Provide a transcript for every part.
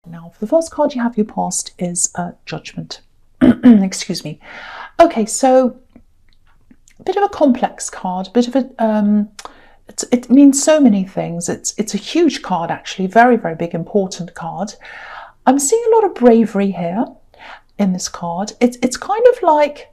Now, for the first card you have your past is Judgment. Excuse me. Okay, so a bit of a complex card, a bit of a it means so many things. It's a huge card, actually, very, very big, important card. I'm seeing a lot of bravery here in this card. It's kind of like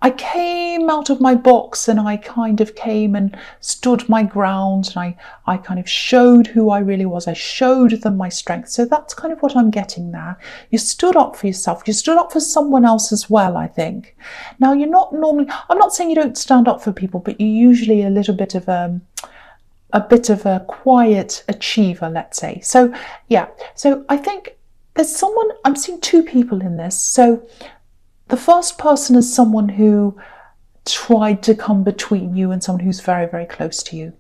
I came out of my box and I kind of came and stood my ground, and I kind of showed who I really was. I showed them my strength. So that's kind of what I'm getting there. You stood up for yourself. You stood up for someone else as well, I think. Now, you're not normally, I'm not saying you don't stand up for people, but you're usually a little bit of a quiet achiever, let's say. So yeah, so I think there's someone, I'm seeing two people in this. So the first person is someone who tried to come between you and someone who's very, very close to you.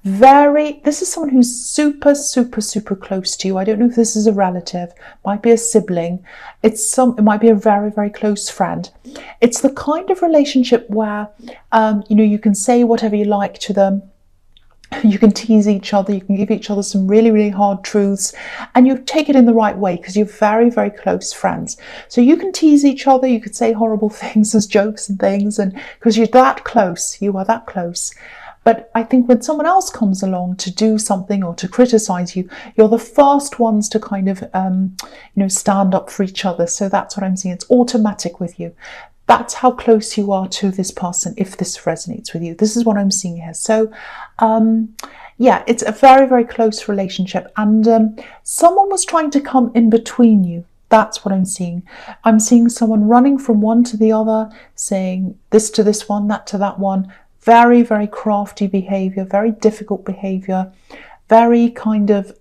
This is someone who's super, super, super close to you. I don't know if this is a relative, might be a sibling. It might be a very, very close friend. It's the kind of relationship where, you can say whatever you like to them. You can tease each other, you can give each other some really, really hard truths, and you take it in the right way because you're very, very close friends. So you can tease each other, you could say horrible things as jokes and things, and because you're that close, you are that close. But I think when someone else comes along to do something or to criticize you, you're the first ones to kind of, stand up for each other. So that's what I'm seeing. It's automatic with you. That's how close you are to this person, if this resonates with you. This is what I'm seeing here. So, yeah, it's a very, very close relationship. And someone was trying to come in between you. That's what I'm seeing. I'm seeing someone running from one to the other, saying this to this one, that to that one. Very, very crafty behavior, very difficult behavior, very kind of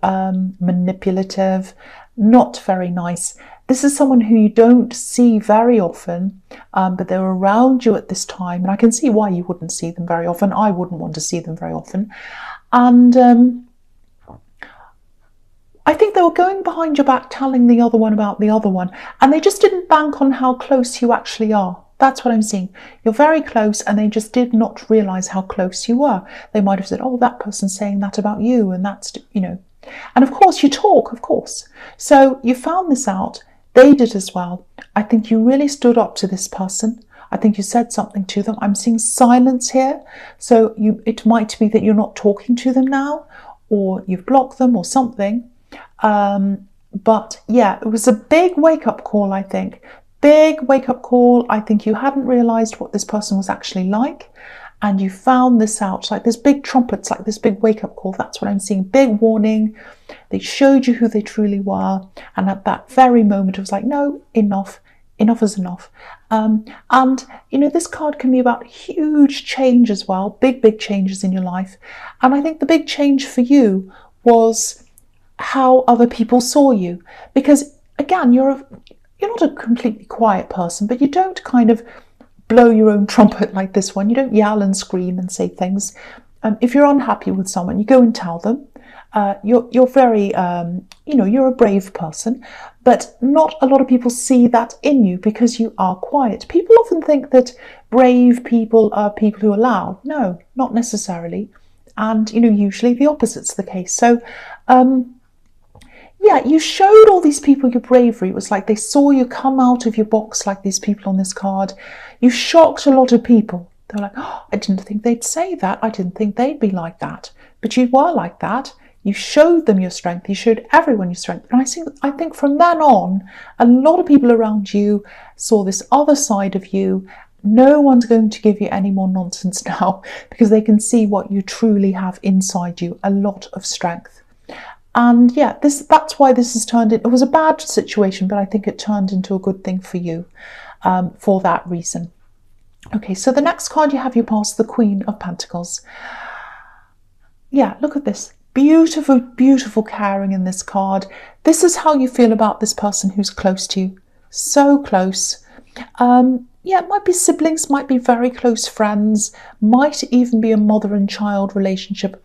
manipulative, not very nice. This is someone who you don't see very often, but they're around you at this time. And I can see why you wouldn't see them very often. I wouldn't want to see them very often. And I think they were going behind your back, telling the other one about the other one. And they just didn't bank on how close you actually are. That's what I'm seeing. You're very close, and they just did not realise how close you were. They might have said, oh, that person's saying that about you. And that's, And of course, you talk, of course. So you found this out. They did as well. I think you really stood up to this person. I think you said something to them. I'm seeing silence here. So it might be that you're not talking to them now, or you've blocked them or something. But yeah, it was a big wake-up call, I think. Big wake-up call. I think you hadn't realised what this person was actually like. And you found this out, like this big trumpets, like this big wake-up call. That's what I'm seeing. Big warning. They showed you who they truly were. And at that very moment, it was like, no, enough. Enough is enough. And, this card can be about huge change as well. Big, big changes in your life. And I think the big change for you was how other people saw you. Because, again, you're not a completely quiet person, but you don't kind of blow your own trumpet like this one. You don't yell and scream and say things. If you're unhappy with someone, you go and tell them. You're very, you're a brave person, but not a lot of people see that in you because you are quiet. People often think that brave people are people who are loud. No, not necessarily. And, usually the opposite's the case. So, yeah, you showed all these people your bravery. It was like they saw you come out of your box, like these people on this card. You shocked a lot of people. They were like, oh, I didn't think they'd say that. I didn't think they'd be like that. But you were like that. You showed them your strength. You showed everyone your strength. And I think from then on, a lot of people around you saw this other side of you. No one's going to give you any more nonsense now because they can see what you truly have inside you, a lot of strength. And yeah, that's why this has turned it was a bad situation, but I think it turned into a good thing for you for that reason. Okay, so the next card you have your past, the Queen of Pentacles. Yeah, look at this. Beautiful, beautiful caring in this card. This is how you feel about this person who's close to you. So close. Yeah, it might be siblings, might be very close friends, might even be a mother and child relationship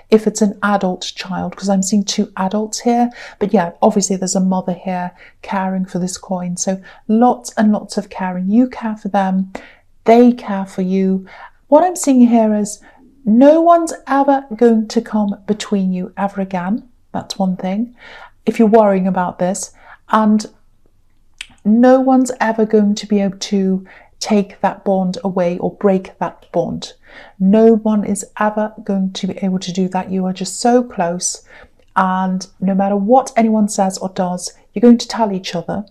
if it's an adult child, because I'm seeing two adults here. But yeah, obviously there's a mother here caring for this coin. So lots and lots of caring. You care for them, they care for you. What I'm seeing here is no one's ever going to come between you ever again. That's one thing. if you're worrying about this, and no one's ever going to be able to take that bond away or break that bond. No one is ever going to be able to do that. You are just so close, and no matter what anyone says or does, you're going to tell each other.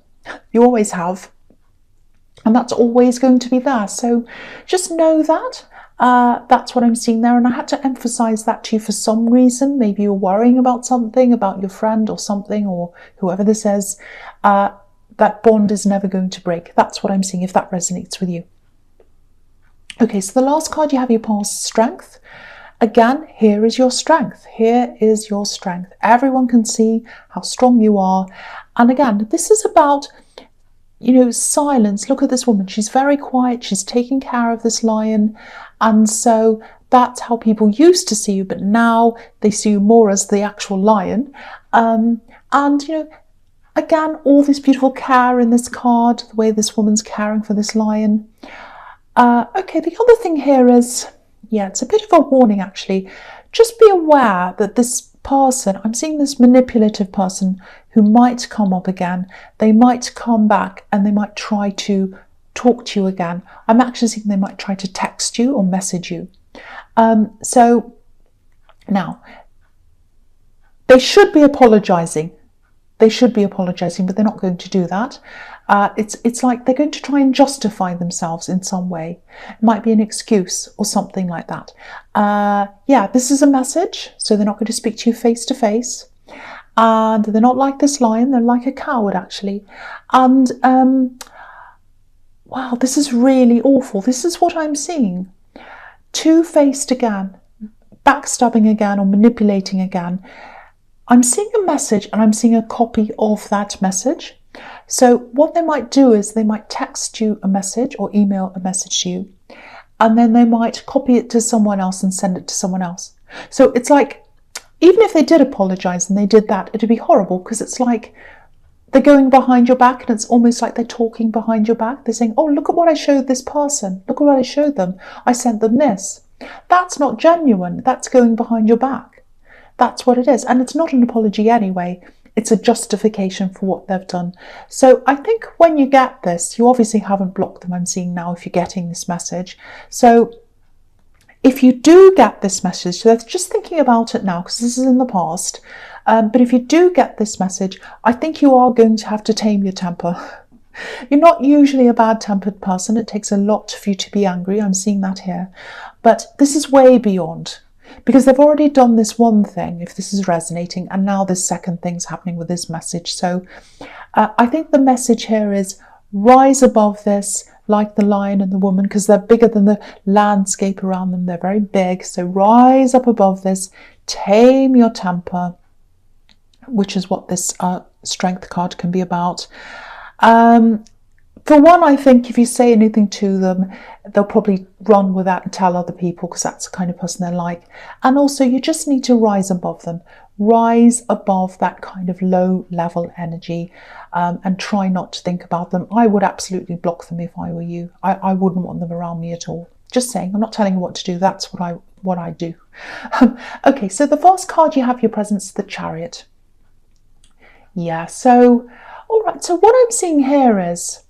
You always have, and that's always going to be there. So just know that. That's what I'm seeing there, and I had to emphasize that to you for some reason. Maybe you're worrying about something, about your friend or something, or whoever this is. That bond is never going to break. That's what I'm seeing, if that resonates with you. Okay, so the last card you have, your past strength. Again, here is your strength. Here is your strength. Everyone can see how strong you are. And again, this is about, silence. Look at this woman. She's very quiet. She's taking care of this lion. And so that's how people used to see you, but now they see you more as the actual lion. Again, all this beautiful care in this card, the way this woman's caring for this lion. Okay, the other thing here is, it's a bit of a warning actually. Just be aware that this person, I'm seeing this manipulative person who might come up again. They might come back and they might try to talk to you again. I'm actually seeing they might try to text you or message you. So now, they should be apologizing. They should be apologizing, but they're not going to do that. It's like they're going to try and justify themselves in some way. It might be an excuse or something like that. This is a message, so they're not going to speak to you face to face. And they're not like this lion, they're like a coward actually. And wow, this is really awful. This is what I'm seeing. Two-faced again, backstabbing again, or manipulating again. I'm seeing a message and I'm seeing a copy of that message. So what they might do is they might text you a message or email a message to you, and then they might copy it to someone else and send it to someone else. So it's like, even if they did apologize and they did that, it'd be horrible, because it's like they're going behind your back, and it's almost like they're talking behind your back. They're saying, oh, look at what I showed this person. Look at what I showed them. I sent them this. That's not genuine. That's going behind your back. That's what it is. And it's not an apology anyway. It's a justification for what they've done. So I think when you get this, you obviously haven't blocked them, I'm seeing now, if you're getting this message. So if you do get this message, so just thinking about it now, because this is in the past, but if you do get this message, I think you are going to have to tame your temper. You're not usually a bad-tempered person. It takes a lot for you to be angry. I'm seeing that here. But this is way beyond, because they've already done this one thing, if this is resonating, and now this second thing's happening with this message. So I think the message here is rise above this, like the lion and the woman, because they're bigger than the landscape around them. They're very big. So rise up above this, tame your temper, which is what this strength card can be about. For one, I think if you say anything to them, they'll probably run with that and tell other people, because that's the kind of person they're like. And also, you just need to rise above them. Rise above that kind of low level energy, and try not to think about them. I would absolutely block them if I were you. I wouldn't want them around me at all. Just saying, I'm not telling you what to do. That's what I do. Okay, so the first card you have your presence, the Chariot. Yeah, so, all right, so what I'm seeing here is,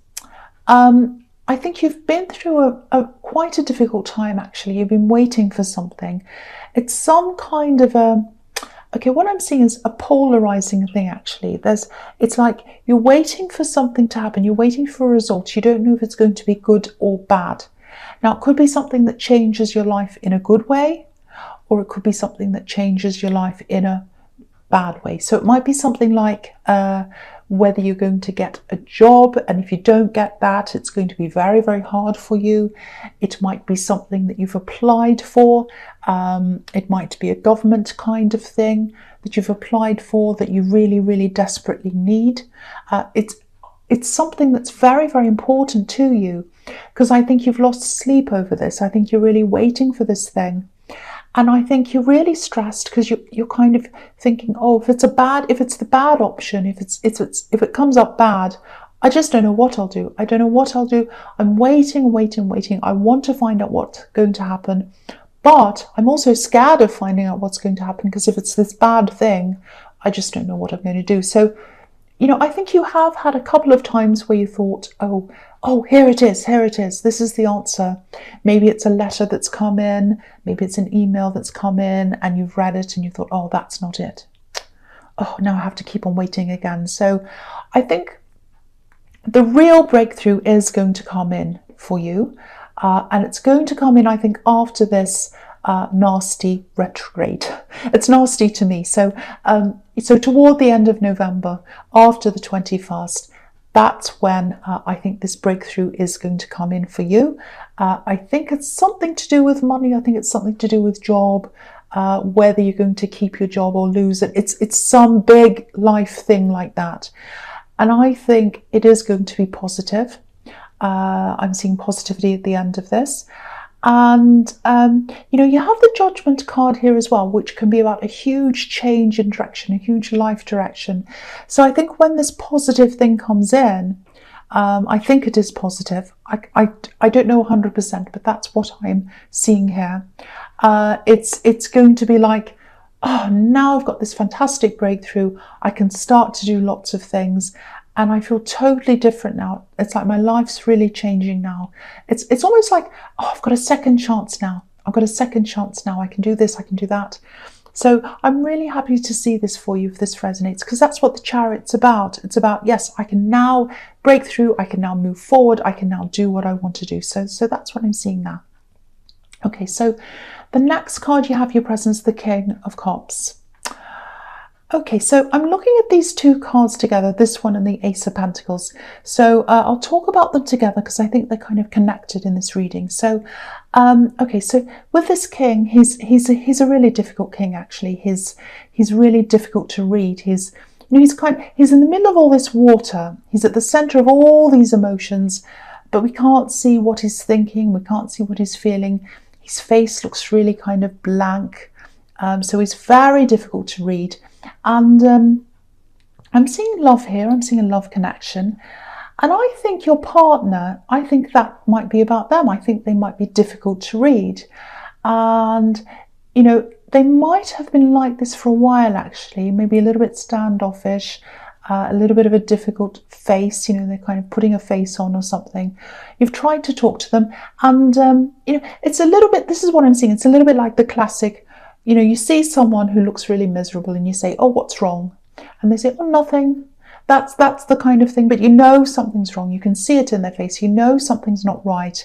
I think you've been through quite a difficult time, actually. You've been waiting for something. It's some kind of okay, what I'm seeing is a polarizing thing, actually. It's like you're waiting for something to happen. You're waiting for a result. You don't know if it's going to be good or bad. Now, it could be something that changes your life in a good way, or it could be something that changes your life in a bad way. So it might be something like whether you're going to get a job, and if you don't get that, it's going to be very, very hard for you. It might be something that you've applied for. It might be a government kind of thing that you've applied for that you really, really desperately need. It's something that's very, very important to you, because I think you've lost sleep over this. I think you're really waiting for this thing. And I think you're really stressed because you're kind of thinking, oh, if it's the bad option, if it comes up bad, I just don't know what I'll do. I don't know what I'll do. I'm waiting. I want to find out what's going to happen, but I'm also scared of finding out what's going to happen, because if it's this bad thing, I just don't know what I'm going to do. So, you know, I think you have had a couple of times where you thought, oh, here it is, this is the answer. Maybe it's a letter that's come in, maybe it's an email that's come in and you've read it and you thought, oh, that's not it. Oh, now I have to keep on waiting again. So I think the real breakthrough is going to come in for you. And it's going to come in, I think, after this nasty retrograde. It's nasty to me. So toward the end of November, after the 21st, that's when I think this breakthrough is going to come in for you. I think it's something to do with money. I think it's something to do with job, whether you're going to keep your job or lose it. It's some big life thing like that. And I think it is going to be positive. I'm seeing positivity at the end of this. And, you know, you have the Judgment card here as well, which can be about a huge change in direction, a huge life direction. So I think when this positive thing comes in, I think it is positive. I don't know 100%, but that's what I'm seeing here. It's going to be like, oh, now I've got this fantastic breakthrough. I can start to do lots of things. And I feel totally different now. It's like my life's really changing now. It's almost like, oh, I've got a second chance now. I've got a second chance now. I can do this, I can do that. So I'm really happy to see this for you if this resonates, because that's what the Chariot's about. It's about, yes, I can now break through. I can now move forward. I can now do what I want to do. So that's what I'm seeing now. Okay, so the next card you have your presence, the King of Cups. Okay, so I'm looking at these two cards together, this one and the Ace of Pentacles. So I'll talk about them together because I think they're kind of connected in this reading. So, okay, so with this king, he's a really difficult king actually. He's really difficult to read. He's in the middle of all this water. He's at the center of all these emotions, but we can't see what he's thinking. We can't see what he's feeling. His face looks really kind of blank. So he's very difficult to read. And I'm seeing love here. I'm seeing a love connection. And I think your partner, I think that might be about them. I think they might be difficult to read. And, you know, they might have been like this for a while, actually, maybe a little bit standoffish, a little bit of a difficult face. You know, they're kind of putting a face on or something. You've tried to talk to them. And, you know, it's a little bit, this is what I'm seeing. It's a little bit like the classic, you know, you see someone who looks really miserable and you say, oh, what's wrong? And they say, oh, nothing. That's the kind of thing. But you know something's wrong. You can see it in their face. You know something's not right,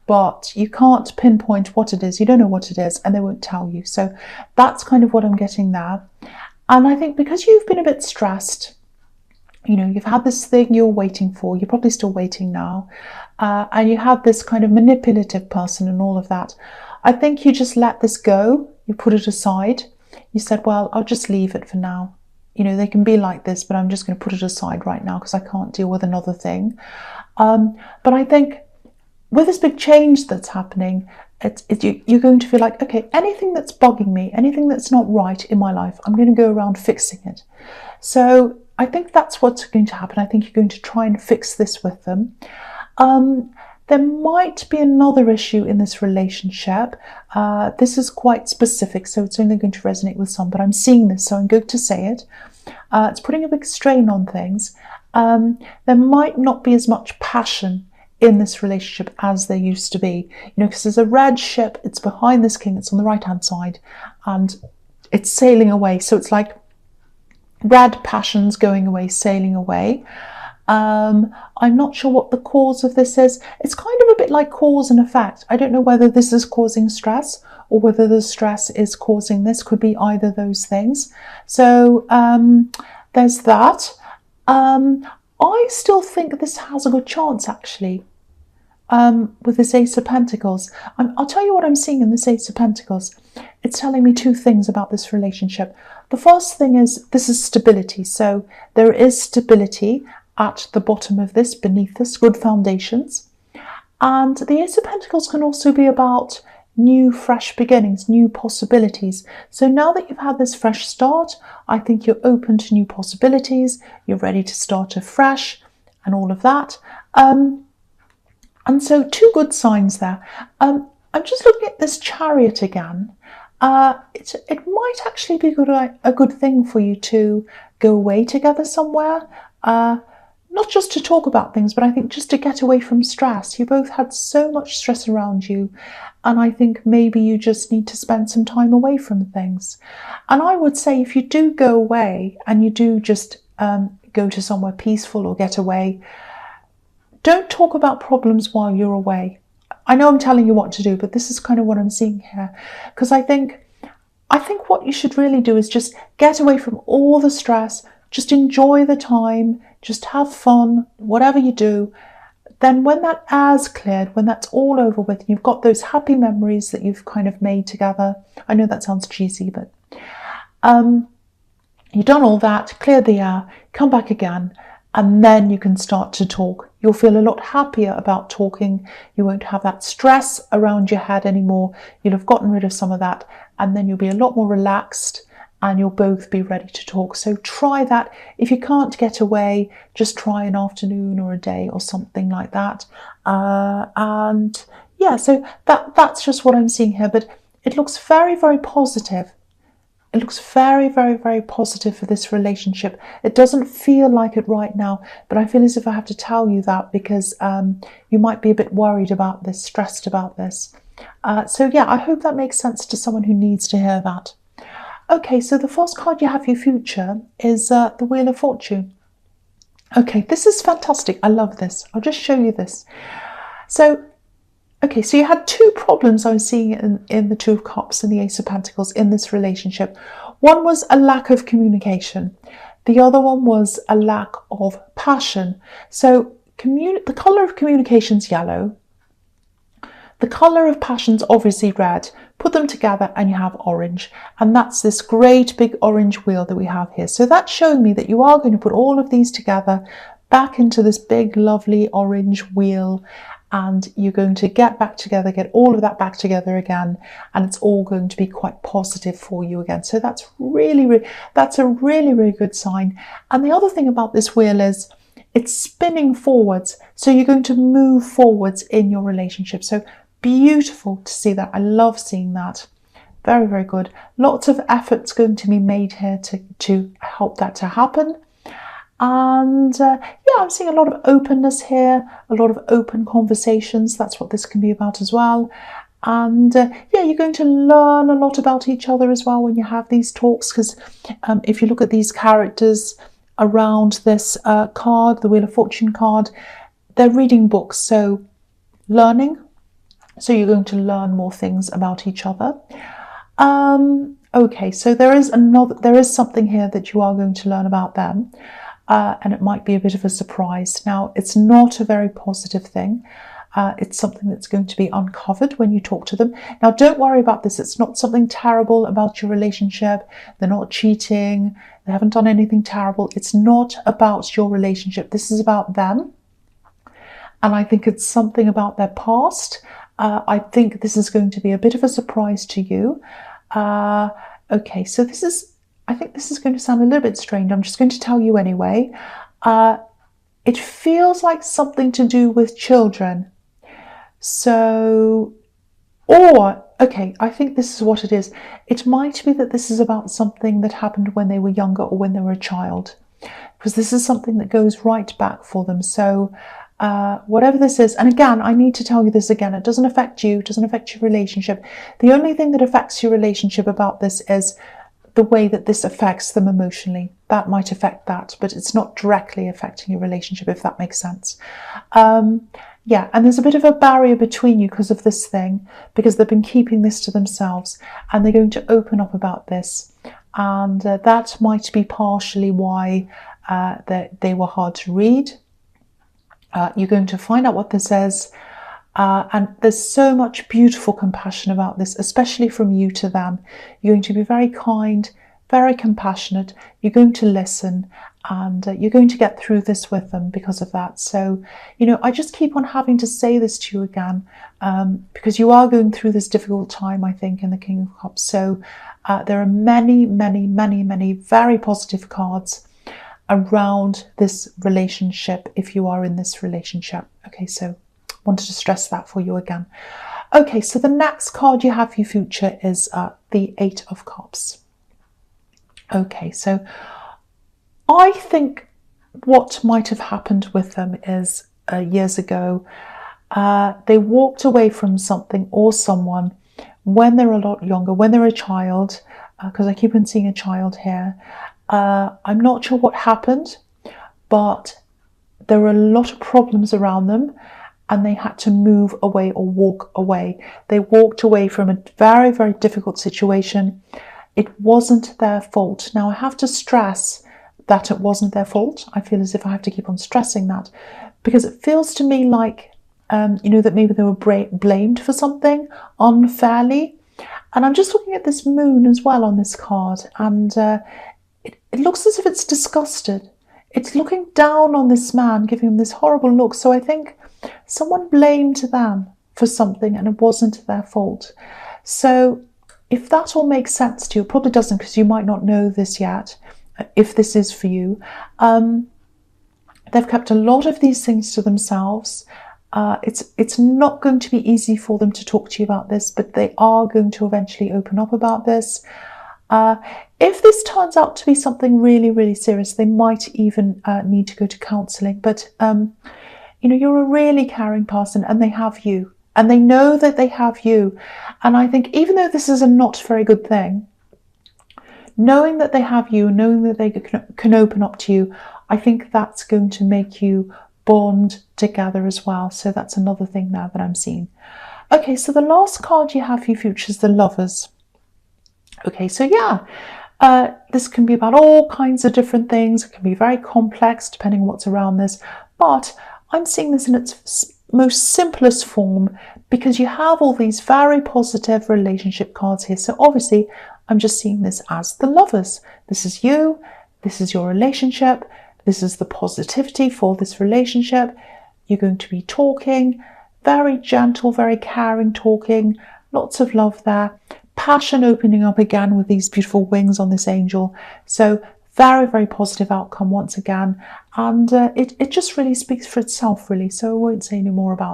but you can't pinpoint what it is. You don't know what it is and they won't tell you. So that's kind of what I'm getting there. And I think because you've been a bit stressed, you know, you've had this thing you're waiting for. You're probably still waiting now. And you have this kind of manipulative person and all of that. I think you just let this go. You put it aside. You said, well, I'll just leave it for now. You know, they can be like this, but I'm just going to put it aside right now because I can't deal with another thing. But I think with this big change that's happening, you're going to feel like, okay, anything that's bugging me, anything that's not right in my life, I'm going to go around fixing it. So I think that's what's going to happen. I think you're going to try and fix this with them. There might be another issue in this relationship. This is quite specific, so it's only going to resonate with some, but I'm seeing this, so I'm going to say it. It's putting a big strain on things. There might not be as much passion in this relationship as there used to be. You know, because there's a red ship, it's behind this king, it's on the right-hand side, and it's sailing away. So it's like red passions going away, sailing away. I'm not sure what the cause of this is. It's kind of a bit like cause and effect. I don't know whether this is causing stress or whether the stress is causing this. Could be either those things. So there's that. I still think this has a good chance, actually, with this Ace of Pentacles. I'll tell you what I'm seeing in this Ace of Pentacles. It's telling me two things about this relationship. The first thing is this is stability. So there is stability at the bottom of this, beneath this, good foundations. And the Ace of Pentacles can also be about new, fresh beginnings, new possibilities. So now that you've had this fresh start, I think you're open to new possibilities. You're ready to start afresh and all of that. And so two good signs there. I'm just looking at this Chariot again. it might actually be a good thing for you to go away together somewhere. Not just to talk about things, but I think just to get away from stress. You both had so much stress around you, and I think maybe you just need to spend some time away from things. And I would say if you do go away and you do just go to somewhere peaceful or get away, don't talk about problems while you're away. I know I'm telling you what to do, but this is kind of what I'm seeing here. Because I think what you should really do is just get away from all the stress, just enjoy the time, just have fun, whatever you do. Then when that air's cleared, when that's all over with, you've got those happy memories that you've kind of made together. I know that sounds cheesy, but you've done all that, cleared the air, come back again, and then you can start to talk. You'll feel a lot happier about talking. You won't have that stress around your head anymore. You'll have gotten rid of some of that, and then you'll be a lot more relaxed and you'll both be ready to talk. So try that. If you can't get away, just try an afternoon or a day or something like that. And yeah, so that's just what I'm seeing here. But it looks very, very positive. It looks very, very, very positive for this relationship. It doesn't feel like it right now, but I feel as if I have to tell you that because you might be a bit worried about this, stressed about this. So yeah, I hope that makes sense to someone who needs to hear that. Okay, so the first card you have for your future is the Wheel of Fortune. Okay, this is fantastic. I love this. I'll just show you this. So, okay, so you had two problems I was seeing in the Two of Cups and the Ace of Pentacles in this relationship. One was a lack of communication. The other one was a lack of passion. So the colour of communication is yellow. The colour of passion's obviously red. Put them together and you have orange. And that's this great big orange wheel that we have here. So that's showing me that you are going to put all of these together back into this big, lovely orange wheel. And you're going to get back together, get all of that back together again. And it's all going to be quite positive for you again. So that's that's a really, really good sign. And the other thing about this wheel is it's spinning forwards. So you're going to move forwards in your relationship. So beautiful to see that. I love seeing that. Very, very good. Lots of effort's going to be made here to help that to happen. And yeah, I'm seeing a lot of openness here, a lot of open conversations. That's what this can be about as well. And yeah, you're going to learn a lot about each other as well when you have these talks, because if you look at these characters around this card, the Wheel of Fortune card, they're reading books, so learning. So you're going to learn more things about each other. Okay, so there is something here that you are going to learn about them. And it might be a bit of a surprise. Now, it's not a very positive thing. It's something that's going to be uncovered when you talk to them. Now, don't worry about this. It's not something terrible about your relationship. They're not cheating. They haven't done anything terrible. It's not about your relationship. This is about them. And I think it's something about their past. I think this is going to be a bit of a surprise to you. Okay, so I think this is going to sound a little bit strange. I'm just going to tell you anyway. It feels like something to do with children. So, okay, I think this is what it is. It might be that this is about something that happened when they were younger or when they were a child, because this is something that goes right back for them. So whatever this is, and again, I need to tell you this again, it doesn't affect you, it doesn't affect your relationship. The only thing that affects your relationship about this is the way that this affects them emotionally. That might affect that, but it's not directly affecting your relationship, if that makes sense. Yeah, and there's a bit of a barrier between you because of this thing, because they've been keeping this to themselves, and they're going to open up about this. And that might be partially why they were hard to read. You're going to find out what this is. And there's so much beautiful compassion about this, especially from you to them. You're going to be very kind, very compassionate. You're going to listen, and you're going to get through this with them because of that. So, you know, I just keep on having to say this to you again, because you are going through this difficult time, I think, in the King of Cups. So there are many, many, many, many very positive cards around this relationship if you are in this relationship. Okay, so wanted to stress that for you again. Okay, so the next card you have for your future is the Eight of Cups. Okay, so I think what might have happened with them is years ago, they walked away from something or someone when they're a lot younger, when they're a child, because I keep on seeing a child here. I'm not sure what happened, but there were a lot of problems around them and they had to move away or walk away. They walked away from a very, very difficult situation. It wasn't their fault. Now, I have to stress that it wasn't their fault. I feel as if I have to keep on stressing that because it feels to me like, that maybe they were blamed for something unfairly. And I'm just looking at this moon as well on this card, and it looks as if it's disgusted. It's looking down on this man, giving him this horrible look. So I think someone blamed them for something and it wasn't their fault. So if that all makes sense to you, it probably doesn't because you might not know this yet, if this is for you. They've kept a lot of these things to themselves. It's not going to be easy for them to talk to you about this, but they are going to eventually open up about this. If this turns out to be something really, really serious, they might even need to go to counselling. But, you're a really caring person and they have you. And they know that they have you. And I think even though this is a not very good thing, knowing that they have you, knowing that they can open up to you, I think that's going to make you bond together as well. So that's another thing now that I'm seeing. Okay, so the last card you have for your future is the Lovers. Okay, so yeah, this can be about all kinds of different things. It can be very complex depending on what's around this. But I'm seeing this in its most simplest form because you have all these very positive relationship cards here. So obviously, I'm just seeing this as the Lovers. This is you. This is your relationship. This is the positivity for this relationship. You're going to be talking, very gentle, very caring talking, lots of love there. Passion opening up again with these beautiful wings on this angel. So very, very positive outcome once again. And it just really speaks for itself, really. So I won't say any more about